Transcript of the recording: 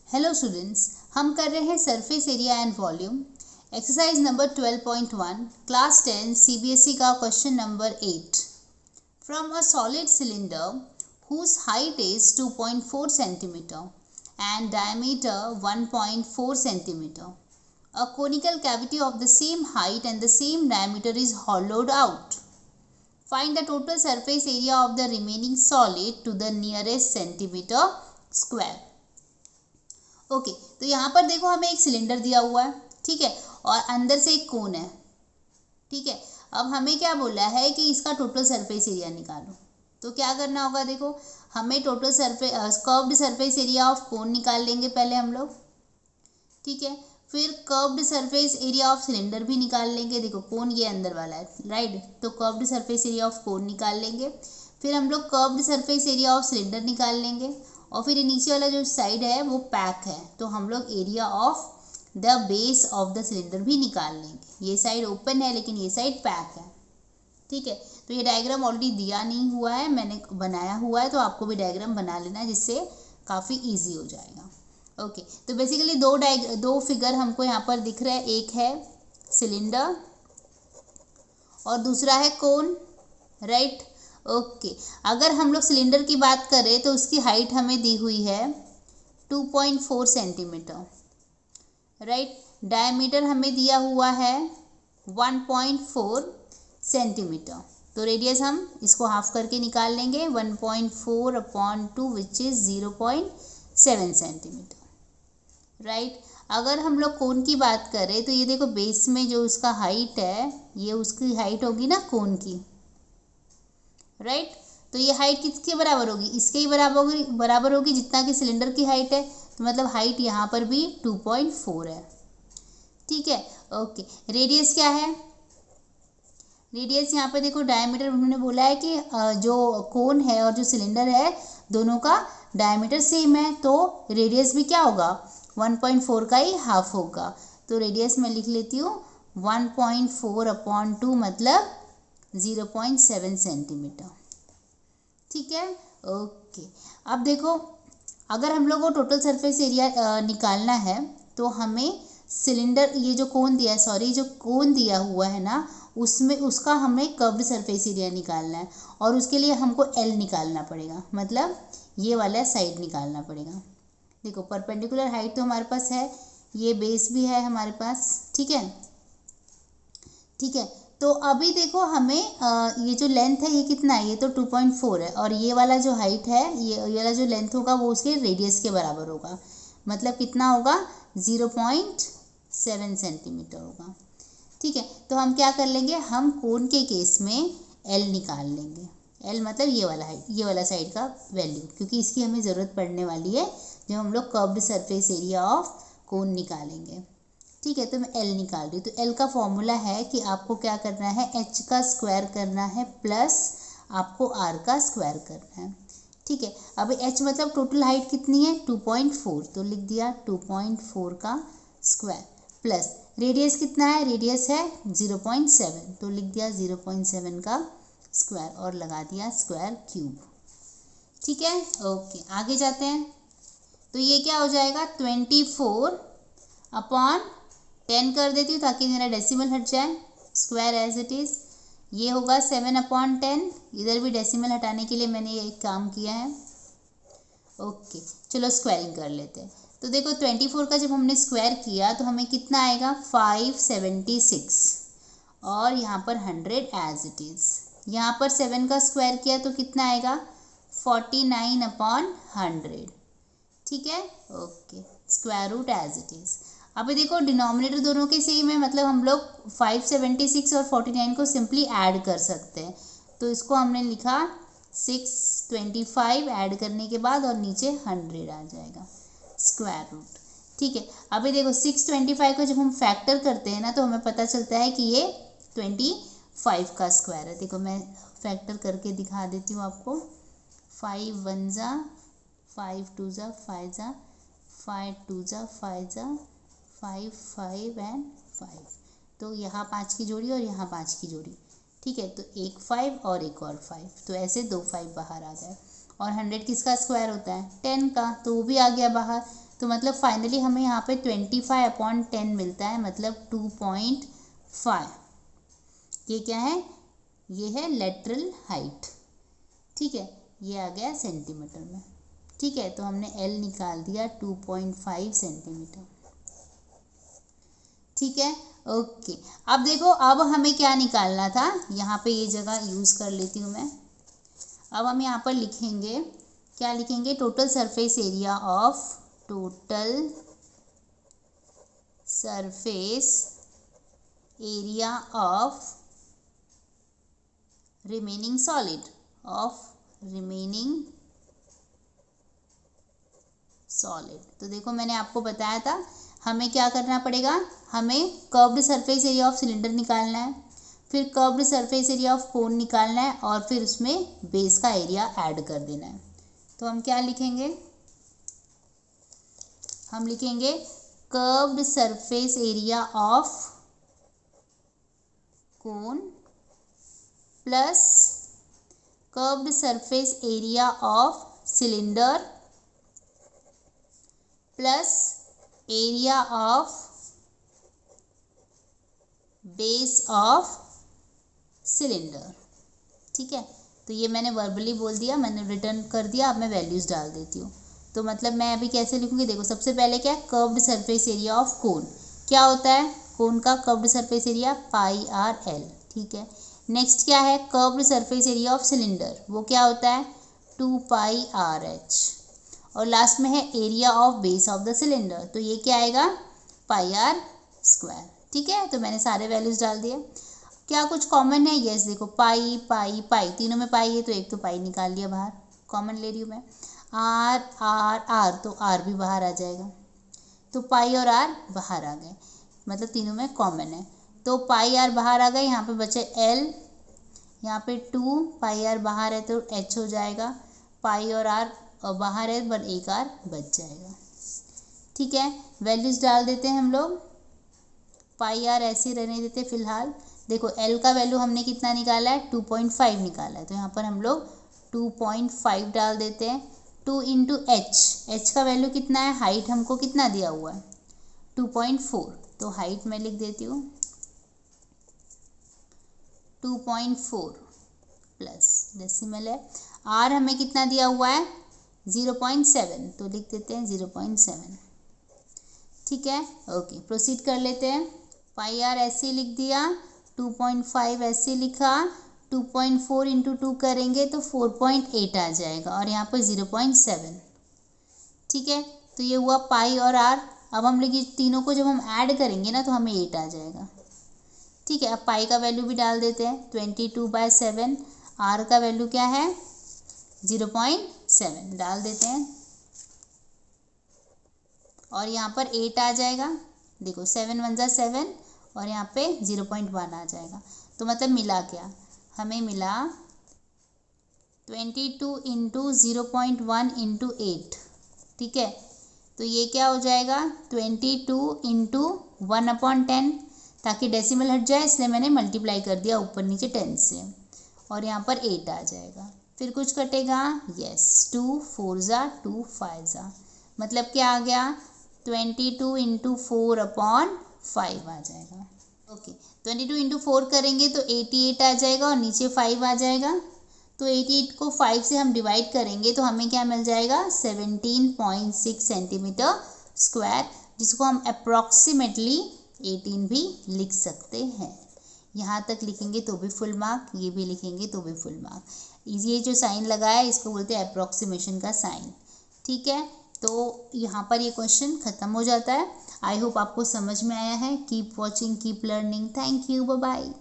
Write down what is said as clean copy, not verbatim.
Hello students, हम कर रहे हैं surface area and volume exercise number 12.1 class 10 CBSE का question number 8। From a solid cylinder whose height is 2.4 centimeter and diameter 1.4 centimeter, a conical cavity of the same height and the same diameter is hollowed out. Find the total surface area of the remaining solid to the nearest centimeter square. Okay तो यहाँ पर देखो हमें एक cylinder दिया हुआ है, ठीक है, और अंदर से एक कोन है, ठीक है। अब हमें क्या बोला है कि इसका टोटल सरफेस एरिया निकालो। तो क्या करना होगा, देखो हमें total surface curved surface area of cone निकाल लेंगे पहले हम लोग, ठीक है। फिर curved surface area of cylinder भी निकाल लेंगे। देखो कोन ये अंदर वाला है, राइट, तो curved surface area of cone निकाल लेंगे। फिर हम लोग curved surface area of cylinder निकाल लेंगे और फिर नीचे वाला जो साइड है वो पैक है, तो हम लोग area of the base of the cylinder भी निकाल लेंगे। ये साइड ओपन है लेकिन ये साइड पैक है, ठीक है। तो ये डायग्राम ऑलरेडी दिया नहीं हुआ है, मैंने बनाया हुआ है, तो आपको भी डायग्राम बना लेना है जिससे काफ़ी ईजी हो जाएगा। ओके तो बेसिकली दो फिगर हमको यहाँ पर दिख रहा है, एक है सिलेंडर और दूसरा है कोन, राइट। ओके अगर हम लोग सिलेंडर की बात करें तो उसकी हाइट हमें दी हुई है 2.4 सेंटीमीटर, राइट। डायमीटर हमें दिया हुआ है 1.4 सेंटीमीटर। तो रेडियस हम इसको हाफ करके निकाल लेंगे, 1.4/2 विच इज़ 0.7 सेंटीमीटर, राइट। अगर हम लोग कोन की बात करें तो ये देखो बेस में जो उसका हाइट है ये उसकी हाइट होगी ना कोन की, राइट। तो ये हाइट किसके बराबर होगी, इसके ही बराबर होगी जितना कि सिलेंडर की हाइट है, तो मतलब हाइट यहाँ पर भी 2.4 है, ठीक है। ओके रेडियस क्या है, रेडियस यहाँ पर देखो डायमीटर उन्होंने बोला है कि जो कोन है और जो सिलेंडर है दोनों का डायमीटर सेम है, तो रेडियस भी क्या होगा 1.4 का ही हाफ होगा। तो रेडियस मैं लिख लेती हूँ 1.4/2 मतलब 0.7 सेंटीमीटर, ठीक है। ओके अब देखो अगर हम लोग को टोटल सरफेस एरिया निकालना है तो हमें सिलेंडर ये जो कोन दिया है, सॉरी जो कोन दिया हुआ है ना उसमें उसका हमें कर्व्ड सरफेस एरिया निकालना है और उसके लिए हमको एल निकालना पड़ेगा, मतलब ये वाला साइड निकालना पड़ेगा। देखो परपेंडिकुलर हाइट तो हमारे पास है, ये बेस भी है हमारे पास, ठीक है, ठीक है। तो अभी देखो हमें ये जो लेंथ है ये कितना है, ये तो 2.4 है और ये वाला जो हाइट है ये वाला जो लेंथ होगा वो उसके रेडियस के बराबर होगा, मतलब कितना होगा 0.7 सेंटीमीटर होगा, ठीक है। तो हम क्या कर लेंगे, हम कोन के केस में एल निकाल लेंगे। एल मतलब ये वाला हाइट, ये वाला साइड का वैल्यू, क्योंकि इसकी हमें ज़रूरत पड़ने वाली है जब हम लोग curved surface area of cone निकालेंगे, ठीक है। तो मैं एल निकाल रही हूँ। तो एल का फॉर्मूला है कि आपको क्या करना है, एच का स्क्वायर करना है प्लस आपको आर का स्क्वायर करना है, ठीक है। अब एच मतलब टोटल हाइट कितनी है 2.4, तो लिख दिया 2.4 का स्क्वायर प्लस रेडियस कितना है, रेडियस है 0.7, तो लिख दिया 0.7 का स्क्वायर और लगा दिया स्क्वायर क्यूब, ठीक है। ओके आगे जाते हैं। तो ये क्या हो जाएगा 24/10 कर देती हूँ ताकि मेरा डेसिमल हट जाए, स्क्वायर एज इट इज़। ये होगा 7/10, इधर भी डेसिमल हटाने के लिए मैंने ये एक काम किया है। ओके चलो स्क्वायरिंग कर लेते हैं। तो देखो 24 का जब हमने स्क्वायर किया तो हमें कितना आएगा 576 और यहाँ पर 100 एज इट इज़। यहाँ पर 7 का स्क्वायर किया तो कितना आएगा 49/100, ठीक है। Okay square root as it is. अभी देखो डिनोमिनेटर दोनों के सेम है, मतलब हम लोग 576 और 49 को सिंपली ऐड कर सकते हैं। तो इसको हमने लिखा 625 ऐड करने के बाद और नीचे 100 आ जाएगा स्क्वायर रूट, ठीक है। अभी देखो 625 को जब हम फैक्टर करते हैं ना तो हमें पता चलता है कि ये 25 का स्क्वायर है। देखो मैं फैक्टर करके दिखा देती हूँ आपको, 5 1 जा 5 2 जा 5 जा 5 2 जा 5 जा 5 5 एंड 5, तो यहाँ 5 की जोड़ी और यहाँ 5 की जोड़ी, ठीक है। तो एक 5 और एक और 5, तो ऐसे 2 5 बाहर आ जाए। और 100 किसका स्क्वायर होता है 10 का, तो वो भी आ गया बाहर। तो मतलब फाइनली हमें यहाँ पे 25/10 मिलता है, मतलब 2.5। ये क्या है, ये है लेटरल हाइट। ठीक है, ये आ गया सेंटीमीटर में। ठीक है, तो हमने L निकाल दिया 2.5 सेंटीमीटर। ठीक है, ओके। अब देखो, अब हमें क्या निकालना था, यहाँ पे ये जगह यूज़ कर लेती हूँ मैं। अब हम यहाँ पर लिखेंगे, क्या लिखेंगे, total surface area of, total surface area of remaining solid, of remaining solid. तो देखो मैंने आपको बताया था हमें क्या करना पड़ेगा, हमें curved surface area of cylinder निकालना है, फिर curved surface area of cone निकालना है, और फिर उसमें बेस का एरिया ऐड कर देना है। तो हम क्या लिखेंगे, हम लिखेंगे curved surface area of cone plus curved surface area of cylinder plus area of base of cylinder. ठीक है, तो ये मैंने वर्बली बोल दिया, मैंने रिटर्न कर दिया। अब मैं वैल्यूज़ डाल देती हूँ। तो मतलब मैं अभी कैसे लिखूँगी, देखो सबसे पहले क्या है, curved surface area of cone. क्या होता है कोन का कर्व्ड सरफेस एरिया, πr/l। ठीक है, नेक्स्ट क्या है, curved surface area of cylinder, वो क्या होता है 2πrh। और लास्ट में है area of base of the cylinder, तो ये क्या आएगा πr²। ठीक है, तो मैंने सारे वैल्यूज़ डाल दिए। क्या कुछ कॉमन है, यस देखो पाई पाई पाई, तीनों में पाई है तो एक तो पाई निकाल लिया बाहर, कॉमन ले रही हूँ मैं। आर आर आर, तो आर भी बाहर आ जाएगा, तो पाई और आर बाहर आ गए, मतलब तीनों में कॉमन है। तो पाई आर बाहर आ गए, यहाँ पे बचे एल, यहाँ पे 2, पाई आर बाहर है तो एच हो जाएगा, पाई और आर बाहर है पर एक आर बच जाएगा। ठीक है, वैल्यूज़ डाल देते हैं हम लोग, पाई आर ऐसे रहने देते फिलहाल। देखो एल का वैल्यू हमने कितना निकाला है, 2.5 निकाला है, तो यहाँ पर हम लोग 2.5 डाल देते हैं। 2 इंटू एच का वैल्यू कितना है, हाइट हमको कितना दिया हुआ है 2.4, तो हाइट मैं लिख देती हूँ 2.4 प्लस डेसिमल है। आर हमें कितना दिया हुआ है 0.7, तो लिख देते हैं 0.7। ठीक है, ओके, प्रोसीड कर लेते हैं। पाई आर ऐसे लिख दिया, 2.5 ऐसे लिखा, 2.4 इंटू 2 करेंगे तो 4.8 आ जाएगा, और यहाँ पर 0.7। ठीक है, तो ये हुआ पाई और आर। अब हम लोग तीनों को जब हम ऐड करेंगे ना तो हमें 8 आ जाएगा। ठीक है, अब पाई का वैल्यू भी डाल देते हैं, 22/7। आर का वैल्यू क्या है 0.7 डाल देते हैं, और यहाँ पर 8 आ जाएगा। देखो 7 1 जा 7, और यहाँ पे 0.1 आ जाएगा। तो मतलब मिला क्या, हमें मिला 22 इंटू 0.1 इंटू 8। ठीक है, तो ये क्या हो जाएगा 22 इंटू 1/10, ताकि डेसिमल हट जाए इसलिए मैंने मल्टीप्लाई कर दिया ऊपर नीचे 10 से, और यहाँ पर 8 आ जाएगा। फिर कुछ कटेगा, यस 2 4 जा 2 5 जा, मतलब क्या आ गया 22 इंटू 4/5 आ जाएगा। ओके, 22 इंटू 4 करेंगे तो 88 आ जाएगा, और नीचे 5 आ जाएगा। तो 88 को 5 से हम डिवाइड करेंगे तो हमें क्या मिल जाएगा 17.6 सेंटीमीटर स्क्वायर, जिसको हम अप्रॉक्सीमेटली 18 भी लिख सकते हैं। यहाँ तक लिखेंगे तो भी फुल मार्क, ये भी लिखेंगे तो भी फुल मार्क। ये जो साइन लगाया है इसको बोलते हैं अप्रॉक्सीमेशन का साइन। ठीक है, तो यहाँ पर ये क्वेश्चन ख़त्म हो जाता है। आई होप आपको समझ में आया है। Keep watching, keep learning. Thank you, bye bye.